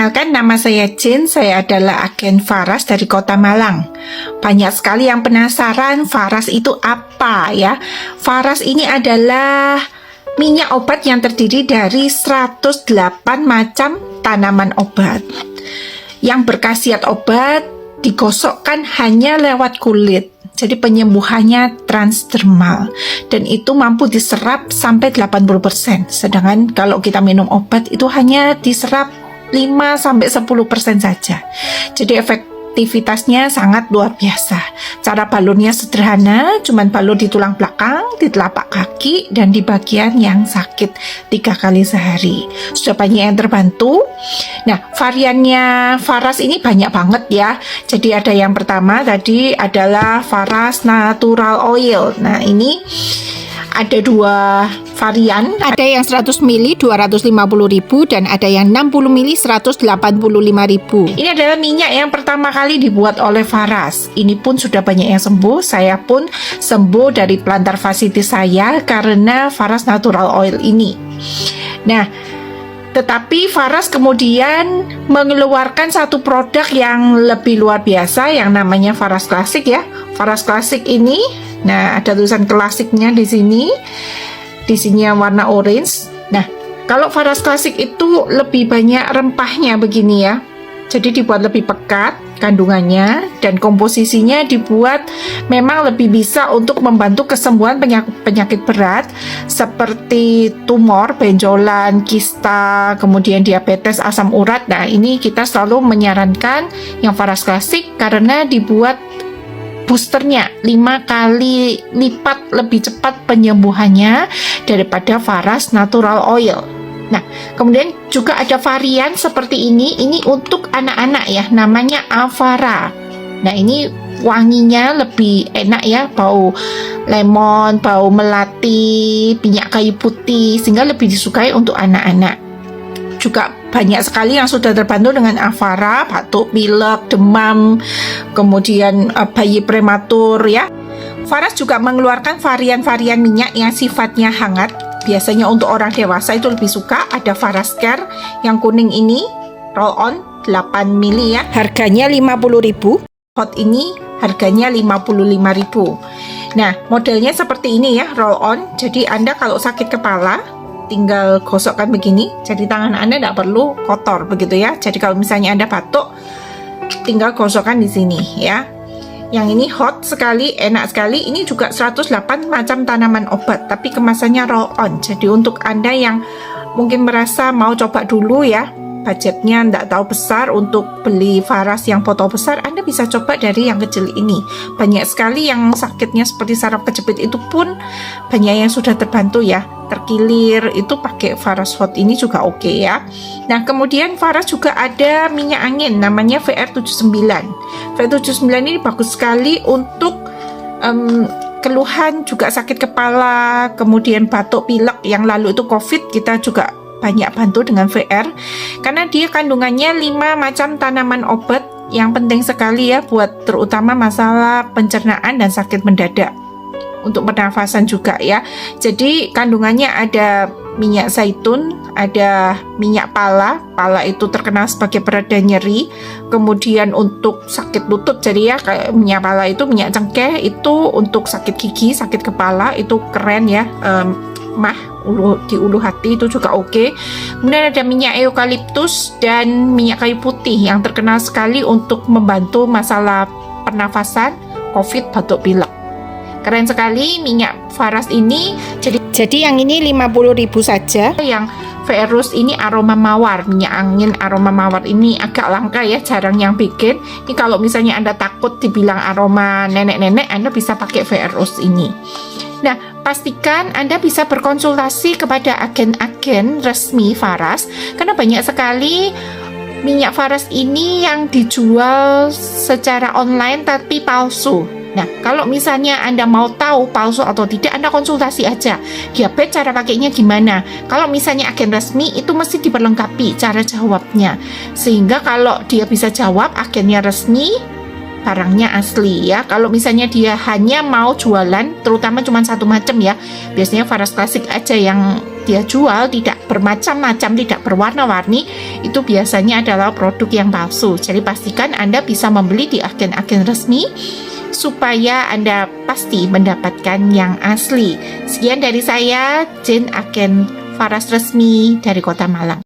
Kenalkan, nama saya Jin, saya adalah agen Faras dari Kota Malang. Banyak sekali yang penasaran Faras itu apa ya. Faras ini adalah minyak obat yang terdiri dari 108 macam tanaman obat. Yang berkhasiat obat digosokkan hanya lewat kulit. Jadi penyembuhannya transdermal dan itu mampu diserap sampai 80%. Sedangkan kalau kita minum obat itu hanya diserap 5-10% saja. Jadi efektivitasnya sangat luar biasa. Cara balurnya sederhana, cuman balur di tulang belakang, di telapak kaki, dan di bagian yang sakit 3 kali sehari. Sudah banyak yang terbantu. Nah, variannya Faras ini banyak banget ya. Jadi ada yang pertama tadi adalah Faras Natural Oil. Nah, ini ada 2 varian, ada yang 100 ml 250.000 dan ada yang 60 ml 185.000. Ini adalah minyak yang pertama kali dibuat oleh Faras. Ini pun sudah banyak yang sembuh. Saya pun sembuh dari plantar fasciitis saya karena Faras Natural Oil ini. Nah, tetapi Faras kemudian mengeluarkan satu produk yang lebih luar biasa yang namanya Faras Classic ya. Faras Classic ini, nah ada tulisan klasiknya di sini. Di sini yang warna orange. Nah, kalau Faras Classic itu lebih banyak rempahnya begini ya. Jadi dibuat lebih pekat kandungannya dan komposisinya dibuat memang lebih bisa untuk membantu kesembuhan penyakit berat seperti tumor, benjolan, kista, kemudian diabetes, asam urat. Nah, ini kita selalu menyarankan yang Faras Classic karena dibuat boosternya 5 kali lipat lebih cepat penyembuhannya daripada Faras Natural Oil. Nah, kemudian juga ada varian seperti ini untuk anak-anak ya, namanya Avara. Nah, ini wanginya lebih enak ya, bau lemon, bau melati, minyak kayu putih, sehingga lebih disukai untuk anak-anak. Juga banyak sekali yang sudah terbantu dengan Avara, batuk, pilek, demam, kemudian bayi prematur ya. Faras juga mengeluarkan varian-varian minyak yang sifatnya hangat. Biasanya untuk orang dewasa itu lebih suka. Ada Faras Care yang kuning ini, roll on 8 ml ya. Harganya 50.000. Hot ini harganya 55.000. Nah, modelnya seperti ini ya, roll on. Jadi Anda kalau sakit kepala tinggal gosokkan begini, jadi tangan Anda tidak perlu kotor begitu ya. Jadi kalau misalnya Anda batuk, tinggal gosokkan di sini ya. Yang ini hot sekali, enak sekali. Ini juga 108 macam tanaman obat, tapi kemasannya roll on. Jadi untuk Anda yang mungkin merasa mau coba dulu ya, budgetnya tidak tahu besar untuk beli Faras yang botol besar, Anda bisa coba dari yang kecil ini. Banyak sekali yang sakitnya seperti saraf kejepit itu pun banyak yang sudah terbantu ya, terkilir, itu pakai Faras Hot ini juga oke ya. Nah, kemudian Faras juga ada minyak angin namanya VR79. VR79 ini bagus sekali untuk keluhan juga sakit kepala, kemudian batuk pilek yang lalu itu COVID, kita juga banyak bantu dengan VR karena dia kandungannya 5 macam tanaman obat yang penting sekali ya buat terutama masalah pencernaan dan sakit mendadak, untuk pernafasan juga ya. Jadi kandungannya ada minyak zaitun, ada minyak pala itu terkenal sebagai pereda nyeri, kemudian untuk sakit lutut, jadi ya kayak minyak pala itu, minyak cengkeh itu untuk sakit gigi, sakit kepala itu keren ya. Di ulu hati itu juga oke. Kemudian ada minyak eukaliptus dan minyak kayu putih yang terkenal sekali untuk membantu masalah pernafasan, COVID, batuk pilek. Keren sekali minyak Faras ini. Jadi yang ini 50.000 saja. Yang Verus ini aroma mawar, minyak angin aroma mawar ini agak langka ya, jarang yang bikin. Ini kalau misalnya Anda takut dibilang aroma nenek-nenek, Anda bisa pakai Verus ini. Nah, pastikan Anda bisa berkonsultasi kepada agen-agen resmi Faras karena banyak sekali minyak Faras ini yang dijual secara online tapi palsu. Nah, kalau misalnya Anda mau tahu palsu atau tidak, Anda konsultasi aja. Diabetes cara pakainya gimana. Kalau misalnya agen resmi itu mesti diperlengkapi cara jawabnya. Sehingga kalau dia bisa jawab agennya resmi, barangnya asli ya. Kalau misalnya dia hanya mau jualan terutama cuma satu macam ya, biasanya Faras klasik aja yang dia jual, tidak bermacam-macam, tidak berwarna-warni, itu biasanya adalah produk yang palsu. Jadi pastikan Anda bisa membeli di agen-agen resmi supaya Anda pasti mendapatkan yang asli. Sekian dari saya, Jane, agen Faras resmi dari Kota Malang.